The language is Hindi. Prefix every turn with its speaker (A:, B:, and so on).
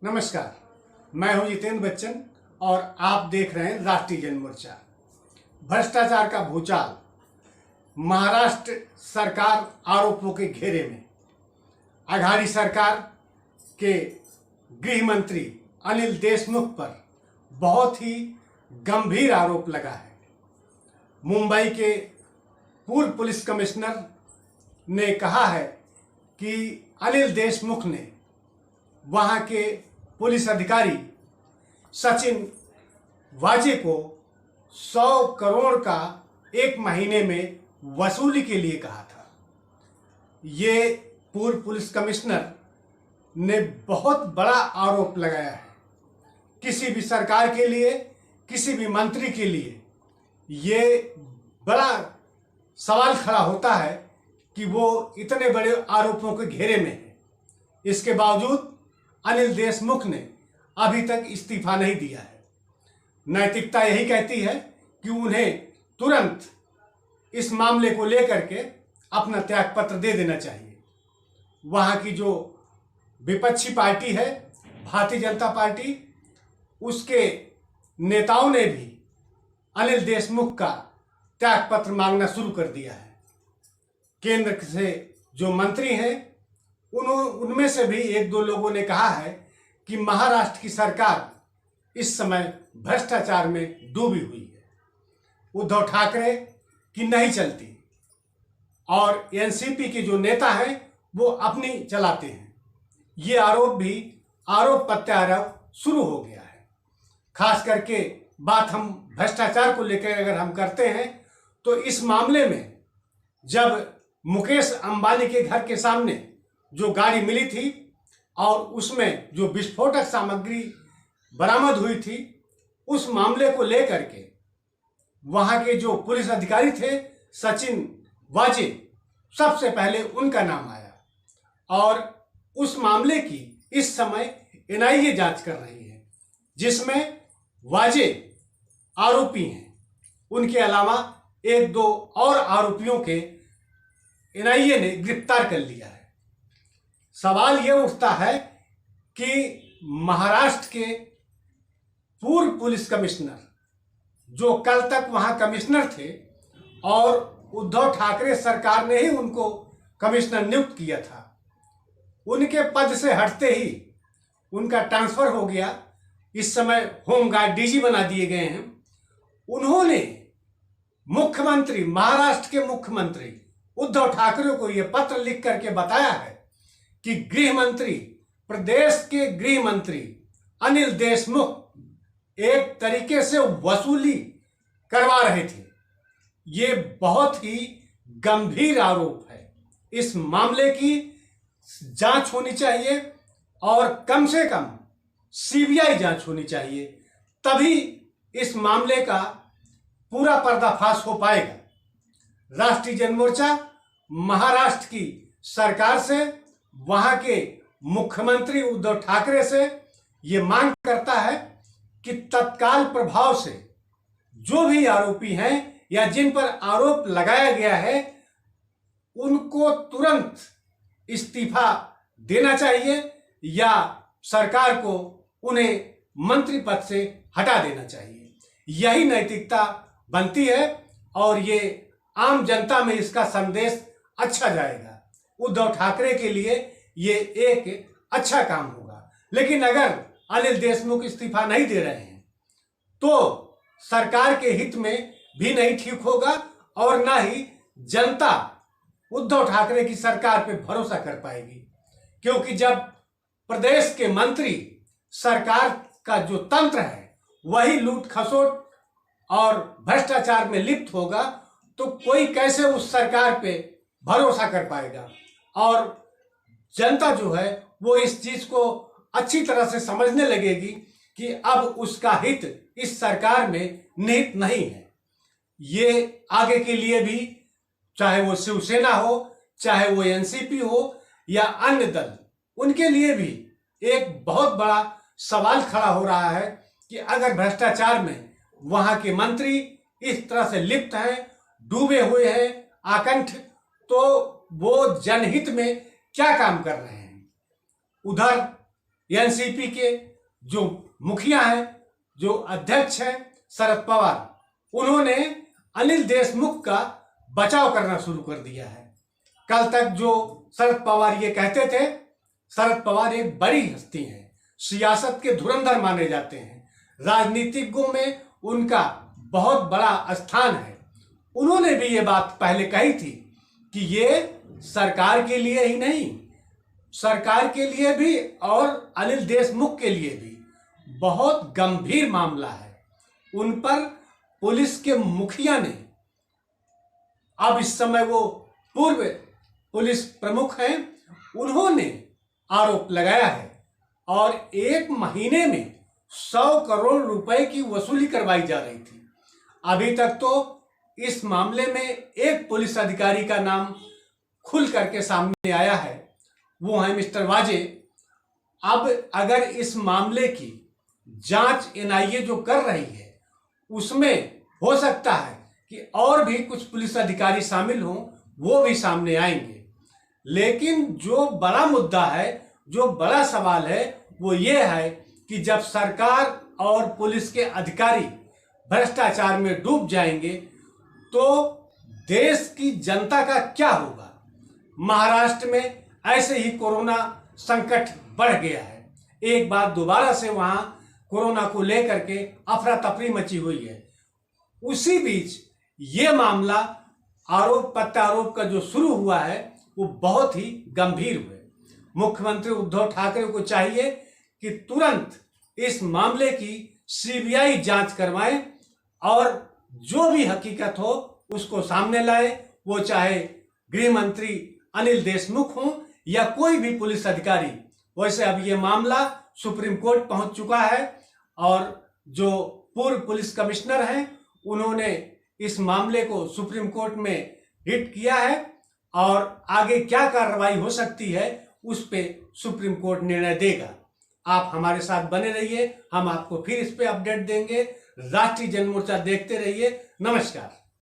A: नमस्कार, मैं हूं जितेंद्र बच्चन और आप देख रहे हैं राष्ट्रीय जनमोर्चा। भ्रष्टाचार का भूचाल, महाराष्ट्र सरकार आरोपों के घेरे में। अघाड़ी सरकार के गृह मंत्री अनिल देशमुख पर बहुत ही गंभीर आरोप लगा है। मुंबई के पूर्व पुलिस कमिश्नर ने कहा है कि अनिल देशमुख ने वहां के पुलिस अधिकारी सचिन वाजे को 100 करोड़ का एक महीने में वसूली के लिए कहा था। ये पूर्व पुलिस कमिश्नर ने बहुत बड़ा आरोप लगाया है। किसी भी सरकार के लिए, किसी भी मंत्री के लिए ये बड़ा सवाल खड़ा होता है कि वो इतने बड़े आरोपों के घेरे में है। इसके बावजूद अनिल देशमुख ने अभी तक इस्तीफा नहीं दिया है। नैतिकता यही कहती है कि उन्हें तुरंत इस मामले को लेकर के अपना त्यागपत्र दे देना चाहिए। वहां की जो विपक्षी पार्टी है, भारतीय जनता पार्टी, उसके नेताओं ने भी अनिल देशमुख का त्यागपत्र मांगना शुरू कर दिया है। केंद्र से जो मंत्री हैं उनमें से भी एक दो लोगों ने कहा है कि महाराष्ट्र की सरकार इस समय भ्रष्टाचार में डूबी हुई है। उद्धव ठाकरे की नहीं चलती और एनसीपी के जो नेता हैं वो अपनी चलाते हैं। ये आरोप भी आरोप प्रत्यारोप शुरू हो गया है। खास करके बात हम भ्रष्टाचार को लेकर अगर हम करते हैं तो इस मामले में जब मुकेश अंबानी के घर के सामने जो गाड़ी मिली थी और उसमें जो विस्फोटक सामग्री बरामद हुई थी, उस मामले को लेकर के वहां के जो पुलिस अधिकारी थे सचिन वाजे, सबसे पहले उनका नाम आया और उस मामले की इस समय एनआईए जांच कर रही है, जिसमें वाजे आरोपी हैं। उनके अलावा एक दो और आरोपियों के एनआईए ने गिरफ्तार कर लिया है। सवाल यह उठता है कि महाराष्ट्र के पूर्व पुलिस कमिश्नर जो कल तक वहां कमिश्नर थे और उद्धव ठाकरे सरकार ने ही उनको कमिश्नर नियुक्त किया था, उनके पद से हटते ही उनका ट्रांसफर हो गया। इस समय होमगार्ड डीजी बना दिए गए हैं। उन्होंने मुख्यमंत्री, महाराष्ट्र के मुख्यमंत्री उद्धव ठाकरे को यह पत्र लिख करके बताया है कि गृह मंत्री, प्रदेश के गृह मंत्री अनिल देशमुख एक तरीके से वसूली करवा रहे थे। ये बहुत ही गंभीर आरोप है। इस मामले की जांच होनी चाहिए और कम से कम सीबीआई जांच होनी चाहिए, तभी इस मामले का पूरा पर्दाफाश हो पाएगा। राष्ट्रीय जनमोर्चा महाराष्ट्र की सरकार से, वहां के मुख्यमंत्री उद्धव ठाकरे से ये मांग करता है कि तत्काल प्रभाव से जो भी आरोपी हैं या जिन पर आरोप लगाया गया है उनको तुरंत इस्तीफा देना चाहिए या सरकार को उन्हें मंत्री पद से हटा देना चाहिए। यही नैतिकता बनती है और ये आम जनता में इसका संदेश अच्छा जाएगा। उद्धव ठाकरे के लिए ये एक अच्छा काम होगा। लेकिन अगर अनिल देशमुख इस्तीफा नहीं दे रहे हैं तो सरकार के हित में भी नहीं ठीक होगा और ना ही जनता उद्धव ठाकरे की सरकार पे भरोसा कर पाएगी। क्योंकि जब प्रदेश के मंत्री, सरकार का जो तंत्र है वही लूट खसोट और भ्रष्टाचार में लिप्त होगा तो कोई कैसे उस सरकार पे भरोसा कर पाएगा। और जनता जो है वो इस चीज को अच्छी तरह से समझने लगेगी कि अब उसका हित इस सरकार में निहित नहीं है। ये आगे के लिए भी, चाहे वो शिवसेना हो, चाहे वो एनसीपी हो या अन्य दल, उनके लिए भी एक बहुत बड़ा सवाल खड़ा हो रहा है कि अगर भ्रष्टाचार में वहां के मंत्री इस तरह से लिप्त हैं, डूबे हुए हैं आकंठ, तो वो जनहित में क्या काम कर रहे हैं। उधर एनसीपी के जो मुखिया हैं, जो अध्यक्ष हैं शरद पवार, उन्होंने अनिल देशमुख का बचाव करना शुरू कर दिया है। कल तक जो शरद पवार ये कहते थे, शरद पवार एक बड़ी हस्ती हैं, सियासत के धुरंधर माने जाते हैं, राजनीतिज्ञों में उनका बहुत बड़ा स्थान है। उन्होंने भी ये बात पहले कही थी कि ये सरकार के लिए ही नहीं, सरकार के लिए भी और अनिल देशमुख के लिए भी बहुत गंभीर मामला है। उन पर पुलिस के मुखिया ने, अब इस समय वो पूर्व पुलिस प्रमुख हैं, उन्होंने आरोप लगाया है और 1 महीने में 100 करोड़ रुपए की वसूली करवाई जा रही थी। अभी तक तो इस मामले में एक पुलिस अधिकारी का नाम खुल करके सामने आया है, वो है मिस्टर वाजे। अब अगर इस मामले की जांच एनआईए जो कर रही है, उसमें हो सकता है कि और भी कुछ पुलिस अधिकारी शामिल हों, वो भी सामने आएंगे। लेकिन जो बड़ा मुद्दा है, जो बड़ा सवाल है, वो ये है कि जब सरकार और पुलिस के अधिकारी भ्रष्टाचार में डूब जाएंगे तो देश की जनता का क्या होगा। महाराष्ट्र में ऐसे ही कोरोना संकट बढ़ गया है, एक बार दोबारा से वहां कोरोना को लेकर के अफरा तफरी मची हुई है। उसी बीच ये मामला आरोप प्रत्यारोप का जो शुरू हुआ है वो बहुत ही गंभीर हुए। मुख्यमंत्री उद्धव ठाकरे को चाहिए कि तुरंत इस मामले की सीबीआई जांच करवाएं और जो भी हकीकत हो उसको सामने लाए, वो चाहे गृह मंत्री अनिल देशमुख हों या कोई भी पुलिस अधिकारी। वैसे अब ये मामला सुप्रीम कोर्ट पहुंच चुका है और जो पूर्व पुलिस कमिश्नर हैं उन्होंने इस मामले को सुप्रीम कोर्ट में हिट किया है और आगे क्या कार्रवाई हो सकती है उस पे सुप्रीम कोर्ट निर्णय देगा। आप हमारे साथ बने रहिए, हम आपको फिर इस पे अपडेट देंगे। राष्ट्रीय जनमोर्चा देखते रहिए। नमस्कार।